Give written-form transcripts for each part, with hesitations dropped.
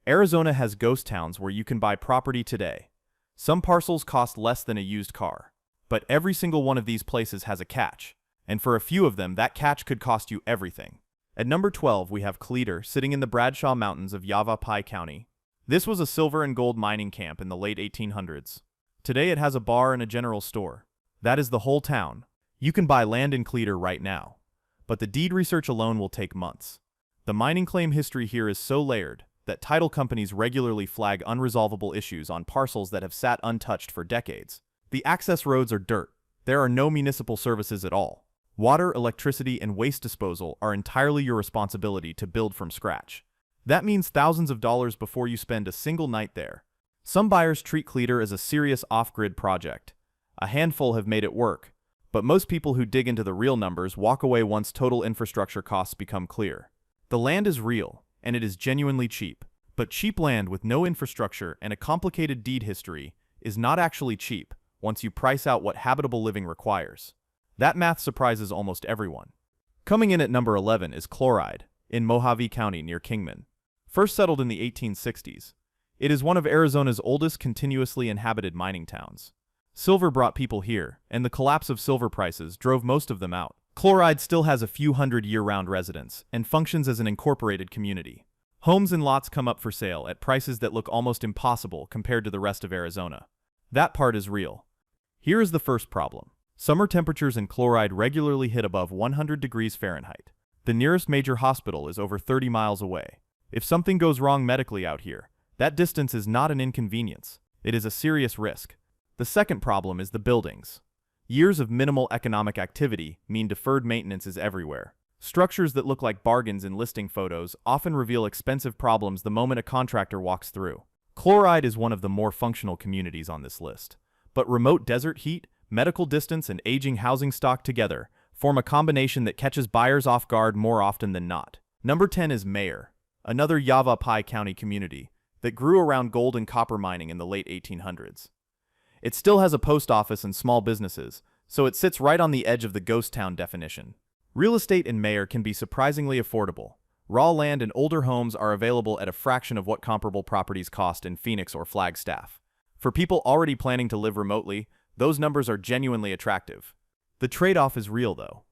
Arizona has ghost towns where you can buy property today. Some parcels cost less than a used car. But every single one of these places has a catch. And for a few of them, that catch could cost you everything. At number 12, we have Cleater, sitting in the Bradshaw Mountains of Yavapai County. This was a silver and gold mining camp in the late 1800s. Today it has a bar and a general store. That is the whole town. You can buy land in Cleater right now. But the deed research alone will take months. The mining claim history here is so layered that title companies regularly flag unresolvable issues on parcels that have sat untouched for decades. The access roads are dirt. There are no municipal services at all. Water, electricity, and waste disposal are entirely your responsibility to build from scratch. That means thousands of dollars before you spend a single night there. Some buyers treat Cleater as a serious off-grid project. A handful have made it work, but most people who dig into the real numbers walk away once total infrastructure costs become clear. The land is real, and it is genuinely cheap. But cheap land with no infrastructure and a complicated deed history is not actually cheap once you price out what habitable living requires. That math surprises almost everyone. Coming in at number 11 is Chloride, in Mojave County near Kingman. First settled in the 1860s, it is one of Arizona's oldest continuously inhabited mining towns. Silver brought people here, and the collapse of silver prices drove most of them out. Chloride still has a few hundred year-round residents and functions as an incorporated community. Homes and lots come up for sale at prices that look almost impossible compared to the rest of Arizona. That part is real. Here is the first problem. Summer temperatures in Chloride regularly hit above 100 degrees Fahrenheit. The nearest major hospital is over 30 miles away. If something goes wrong medically out here, that distance is not an inconvenience. It is a serious risk. The second problem is the buildings. Years of minimal economic activity mean deferred maintenance is everywhere. Structures that look like bargains in listing photos often reveal expensive problems the moment a contractor walks through. Chloride is one of the more functional communities on this list. But remote desert heat, medical distance, and aging housing stock together form a combination that catches buyers off guard more often than not. Number 10 is Mayer, another Yavapai County community that grew around gold and copper mining in the late 1800s. It still has a post office and small businesses, so it sits right on the edge of the ghost town definition. Real estate in Mayer can be surprisingly affordable. Raw land and older homes are available at a fraction of what comparable properties cost in Phoenix or Flagstaff. For people already planning to live remotely, those numbers are genuinely attractive. The trade-off is real, though.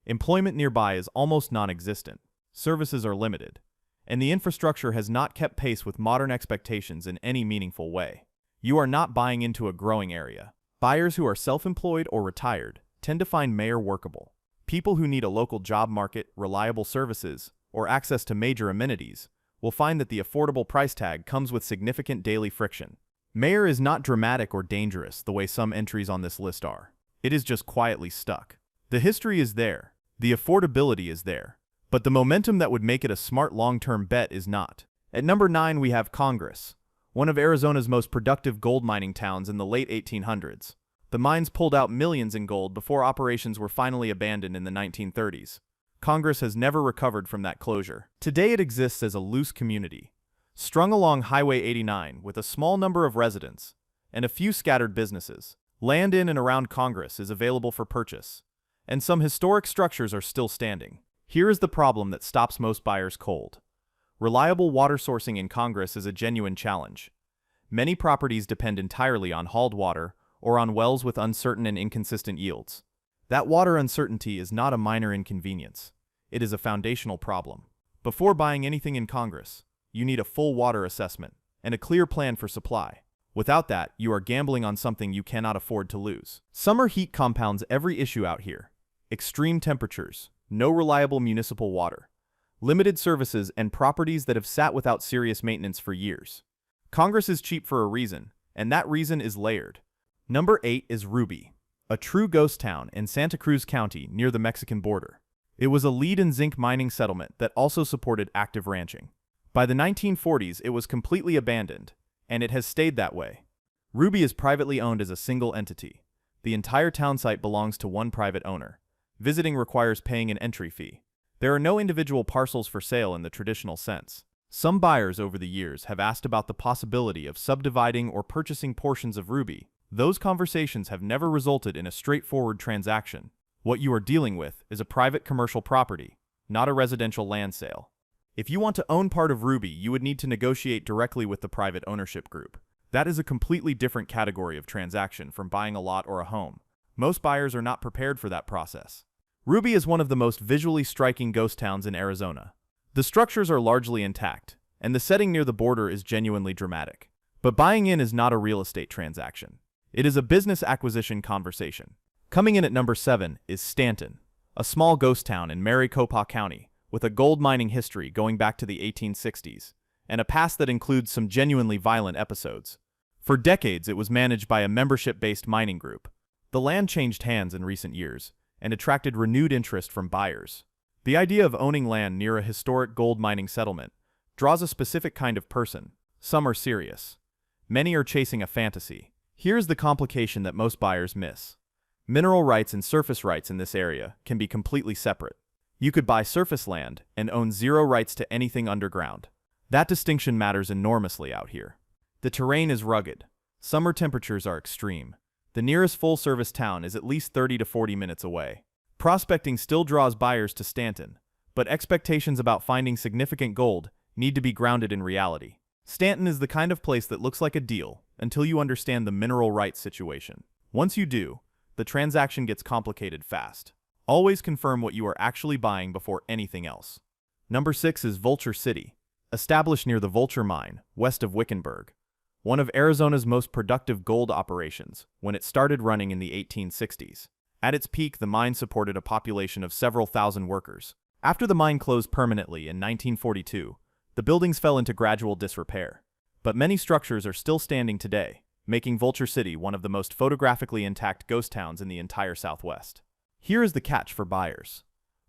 Employment nearby is almost non-existent, services are limited, and the infrastructure has not kept pace with modern expectations in any meaningful way. You are not buying into a growing area. Buyers who are self-employed or retired tend to find Mayer workable. People who need a local job market, reliable services, or access to major amenities will find that the affordable price tag comes with significant daily friction. Mayer is not dramatic or dangerous the way some entries on this list are. It is just quietly stuck. The history is there, the affordability is there, but the momentum that would make it a smart long-term bet is not. At number 9 we have Congress, one of Arizona's most productive gold mining towns in the late 1800s. The mines pulled out millions in gold before operations were finally abandoned in the 1930s. Congress has never recovered from that closure. Today it exists as a loose community, strung along Highway 89 with a small number of residents and a few scattered businesses. Land in and around Congress is available for purchase, and some historic structures are still standing. Here is the problem that stops most buyers cold. Reliable water sourcing in Congress is a genuine challenge. Many properties depend entirely on hauled water or on wells with uncertain and inconsistent yields. That water uncertainty is not a minor inconvenience. It is a foundational problem. Before buying anything in Congress, you need a full water assessment and a clear plan for supply. Without that, you are gambling on something you cannot afford to lose. Summer heat compounds every issue out here. Extreme temperatures, no reliable municipal water, limited services, and properties that have sat without serious maintenance for years. Congress is cheap for a reason, and that reason is layered. Number 8 is Ruby, a true ghost town in Santa Cruz County near the Mexican border. It was a lead and zinc mining settlement that also supported active ranching. By the 1940s, it was completely abandoned, and it has stayed that way. Ruby is privately owned as a single entity. The entire town site belongs to one private owner. Visiting requires paying an entry fee. There are no individual parcels for sale in the traditional sense. Some buyers over the years have asked about the possibility of subdividing or purchasing portions of Ruby. Those conversations have never resulted in a straightforward transaction. What you are dealing with is a private commercial property, not a residential land sale. If you want to own part of Ruby, you would need to negotiate directly with the private ownership group. That is a completely different category of transaction from buying a lot or a home. Most buyers are not prepared for that process. Ruby is one of the most visually striking ghost towns in Arizona. The structures are largely intact, and the setting near the border is genuinely dramatic. But buying in is not a real estate transaction. It is a business acquisition conversation. Coming in at number 7 is Stanton, a small ghost town in Maricopa County, with a gold mining history going back to the 1860s, and a past that includes some genuinely violent episodes. For decades, it was managed by a membership-based mining group. The land changed hands in recent years, and attracted renewed interest from buyers. The idea of owning land near a historic gold mining settlement draws a specific kind of person. Some are serious. Many are chasing a fantasy. Here's the complication that most buyers miss. Mineral rights and surface rights in this area can be completely separate. You could buy surface land and own zero rights to anything underground. That distinction matters enormously out here. The terrain is rugged. Summer temperatures are extreme. The nearest full-service town is at least 30 to 40 minutes away. Prospecting still draws buyers to Stanton, but expectations about finding significant gold need to be grounded in reality. Stanton is the kind of place that looks like a deal until you understand the mineral rights situation. Once you do, the transaction gets complicated fast. Always confirm what you are actually buying before anything else. Number 6 is Vulture City, established near the Vulture mine, west of Wickenburg. One of Arizona's most productive gold operations when it started running in the 1860s. At its peak, the mine supported a population of several thousand workers. After the mine closed permanently in 1942, the buildings fell into gradual disrepair. But many structures are still standing today, making Vulture City one of the most photographically intact ghost towns in the entire Southwest. Here is the catch for buyers.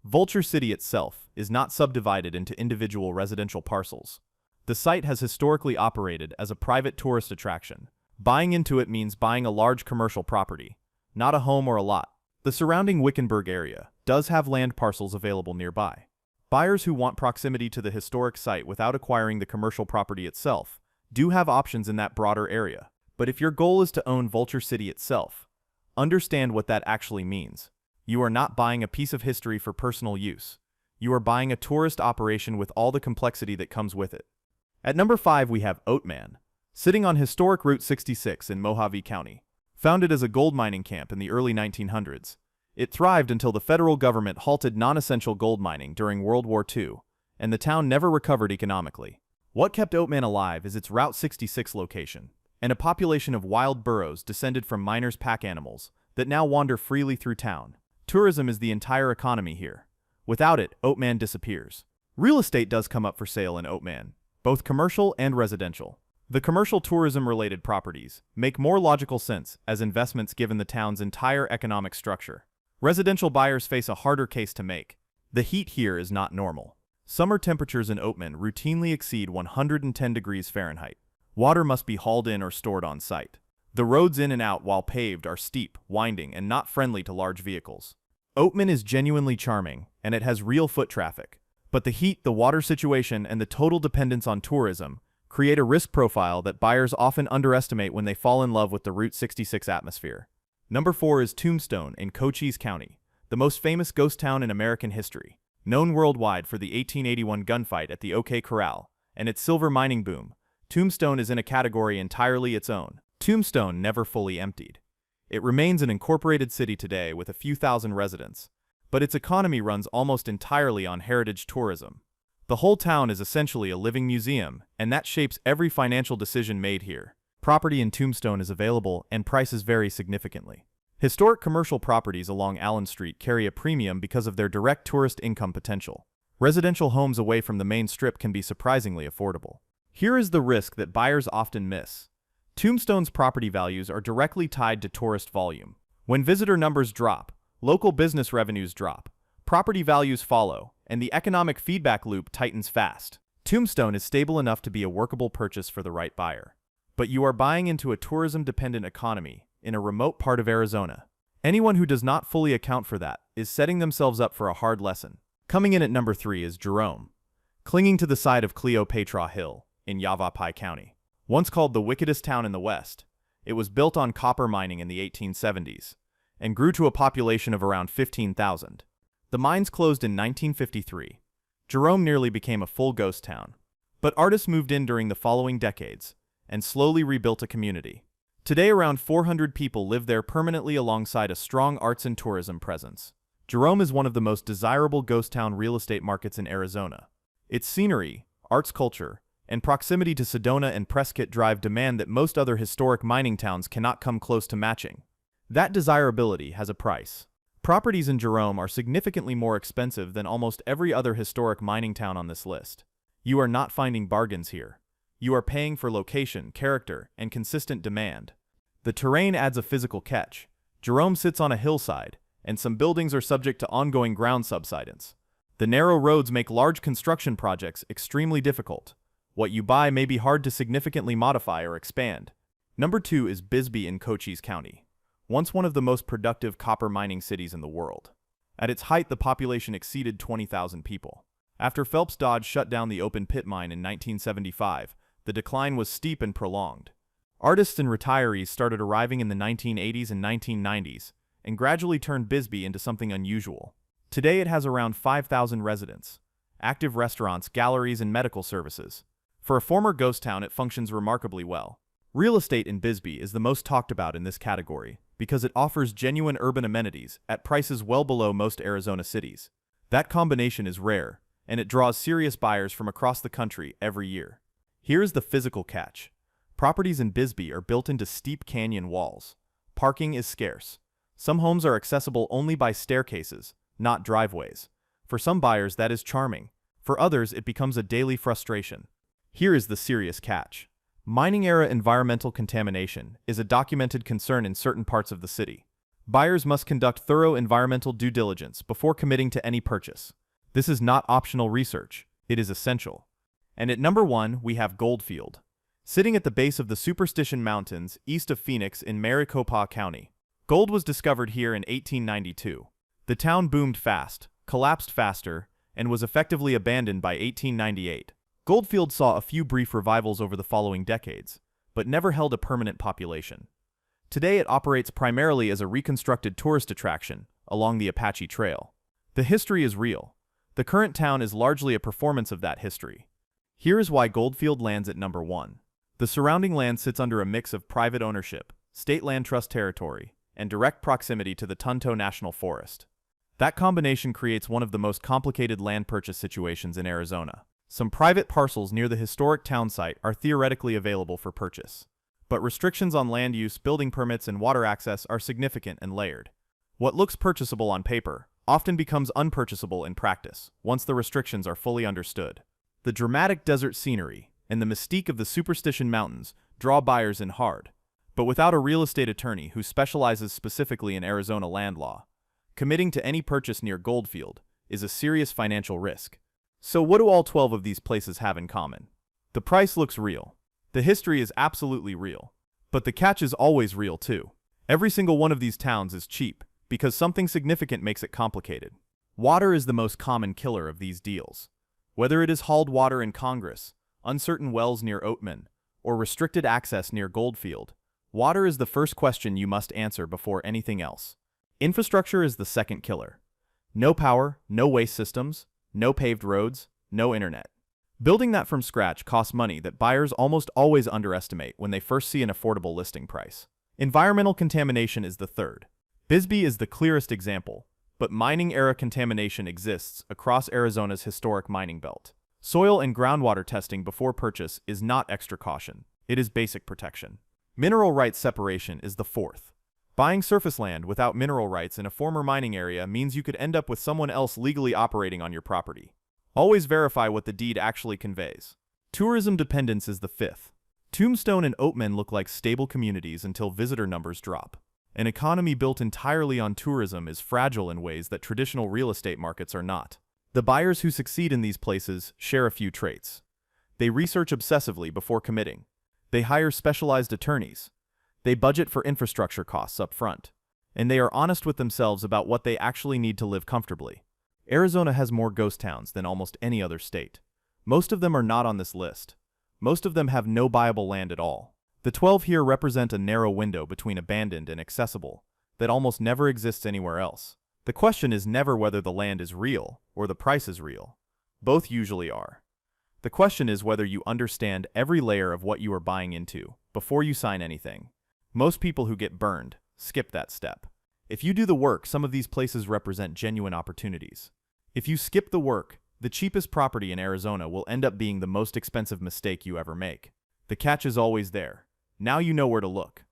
Vulture City itself is not subdivided into individual residential parcels. The site has historically operated as a private tourist attraction. Buying into it means buying a large commercial property, not a home or a lot. The surrounding Wickenburg area does have land parcels available nearby. Buyers who want proximity to the historic site without acquiring the commercial property itself do have options in that broader area. But if your goal is to own Vulture City itself, understand what that actually means. You are not buying a piece of history for personal use. You are buying a tourist operation with all the complexity that comes with it. At number 5 we have Oatman, sitting on historic Route 66 in Mojave County. Founded as a gold mining camp in the early 1900s, it thrived until the federal government halted non-essential gold mining during World War II, and the town never recovered economically. What kept Oatman alive is its Route 66 location, and a population of wild burros descended from miners' pack animals that now wander freely through town. Tourism is the entire economy here. Without it, Oatman disappears. Real estate does come up for sale in Oatman, both commercial and residential. The commercial tourism-related properties make more logical sense as investments given the town's entire economic structure. Residential buyers face a harder case to make. The heat here is not normal. Summer temperatures in Oatman routinely exceed 110 degrees Fahrenheit. Water must be hauled in or stored on site. The roads in and out while paved are steep, winding, and not friendly to large vehicles. Oatman is genuinely charming, and it has real foot traffic. But the heat, the water situation, and the total dependence on tourism create a risk profile that buyers often underestimate when they fall in love with the Route 66 atmosphere. Number 4 is Tombstone in Cochise County, the most famous ghost town in American history. Known worldwide for the 1881 gunfight at the OK Corral and its silver mining boom, Tombstone is in a category entirely its own. Tombstone never fully emptied. It remains an incorporated city today with a few thousand residents, but its economy runs almost entirely on heritage tourism. The whole town is essentially a living museum, and that shapes every financial decision made here. Property in Tombstone is available, and prices vary significantly. Historic commercial properties along Allen Street carry a premium because of their direct tourist income potential. Residential homes away from the main strip can be surprisingly affordable. Here is the risk that buyers often miss. Tombstone's property values are directly tied to tourist volume. When visitor numbers drop, local business revenues drop, property values follow, and the economic feedback loop tightens fast. Tombstone is stable enough to be a workable purchase for the right buyer. But you are buying into a tourism-dependent economy in a remote part of Arizona. Anyone who does not fully account for that is setting themselves up for a hard lesson. Coming in at number 3 is Jerome, clinging to the side of Cleopatra Hill in Yavapai County. Once called the wickedest town in the West, it was built on copper mining in the 1870s and grew to a population of around 15,000. The mines closed in 1953. Jerome nearly became a full ghost town. But artists moved in during the following decades and slowly rebuilt a community. Today, around 400 people live there permanently alongside a strong arts and tourism presence. Jerome is one of the most desirable ghost town real estate markets in Arizona. Its scenery, arts culture, and proximity to Sedona and Prescott Drive demand that most other historic mining towns cannot come close to matching. That desirability has a price. Properties in Jerome are significantly more expensive than almost every other historic mining town on this list. You are not finding bargains here. You are paying for location, character, and consistent demand. The terrain adds a physical catch. Jerome sits on a hillside, and some buildings are subject to ongoing ground subsidence. The narrow roads make large construction projects extremely difficult. What you buy may be hard to significantly modify or expand. Number 2 is Bisbee in Cochise County, once one of the most productive copper mining cities in the world. At its height, the population exceeded 20,000 people. After Phelps Dodge shut down the open pit mine in 1975, the decline was steep and prolonged. Artists and retirees started arriving in the 1980s and 1990s, and gradually turned Bisbee into something unusual. Today it has around 5,000 residents, active restaurants, galleries, and medical services. For a former ghost town, it functions remarkably well. Real estate in Bisbee is the most talked about in this category because it offers genuine urban amenities at prices well below most Arizona cities. That combination is rare, and it draws serious buyers from across the country every year. Here is the physical catch. Properties in Bisbee are built into steep canyon walls. Parking is scarce. Some homes are accessible only by staircases, not driveways. For some buyers, that is charming. For others, it becomes a daily frustration. Here is the serious catch. Mining-era environmental contamination is a documented concern in certain parts of the city. Buyers must conduct thorough environmental due diligence before committing to any purchase. This is not optional research. It is essential. And at number 1, we have Goldfield, sitting at the base of the Superstition Mountains east of Phoenix in Maricopa County. Gold was discovered here in 1892. The town boomed fast, collapsed faster, and was effectively abandoned by 1898. Goldfield saw a few brief revivals over the following decades, but never held a permanent population. Today it operates primarily as a reconstructed tourist attraction along the Apache Trail. The history is real. The current town is largely a performance of that history. Here is why Goldfield lands at number 1. The surrounding land sits under a mix of private ownership, state land trust territory, and direct proximity to the Tonto National Forest. That combination creates one of the most complicated land purchase situations in Arizona. Some private parcels near the historic town site are theoretically available for purchase, but restrictions on land use, building permits, and water access are significant and layered. What looks purchasable on paper often becomes unpurchasable in practice once the restrictions are fully understood. The dramatic desert scenery and the mystique of the Superstition Mountains draw buyers in hard, but without a real estate attorney who specializes specifically in Arizona land law, committing to any purchase near Goldfield is a serious financial risk. So what do all 12 of these places have in common? The price looks real. The history is absolutely real. But the catch is always real too. Every single one of these towns is cheap because something significant makes it complicated. Water is the most common killer of these deals. Whether it is hauled water in Congress, uncertain wells near Oatman, or restricted access near Goldfield, water is the first question you must answer before anything else. Infrastructure is the second killer. No power, no waste systems, no paved roads, no internet. Building that from scratch costs money that buyers almost always underestimate when they first see an affordable listing price. Environmental contamination is the third. Bisbee is the clearest example, but mining-era contamination exists across Arizona's historic mining belt. Soil and groundwater testing before purchase is not extra caution. It is basic protection. Mineral rights separation is the fourth. Buying surface land without mineral rights in a former mining area means you could end up with someone else legally operating on your property. Always verify what the deed actually conveys. Tourism dependence is the fifth. Tombstone and Oatman look like stable communities until visitor numbers drop. An economy built entirely on tourism is fragile in ways that traditional real estate markets are not. The buyers who succeed in these places share a few traits. They research obsessively before committing. They hire specialized attorneys. They budget for infrastructure costs up front. And they are honest with themselves about what they actually need to live comfortably. Arizona has more ghost towns than almost any other state. Most of them are not on this list. Most of them have no buyable land at all. The 12 here represent a narrow window between abandoned and accessible that almost never exists anywhere else. The question is never whether the land is real or the price is real. Both usually are. The question is whether you understand every layer of what you are buying into before you sign anything. Most people who get burned skip that step. If you do the work, some of these places represent genuine opportunities. If you skip the work, the cheapest property in Arizona will end up being the most expensive mistake you ever make. The catch is always there. Now you know where to look.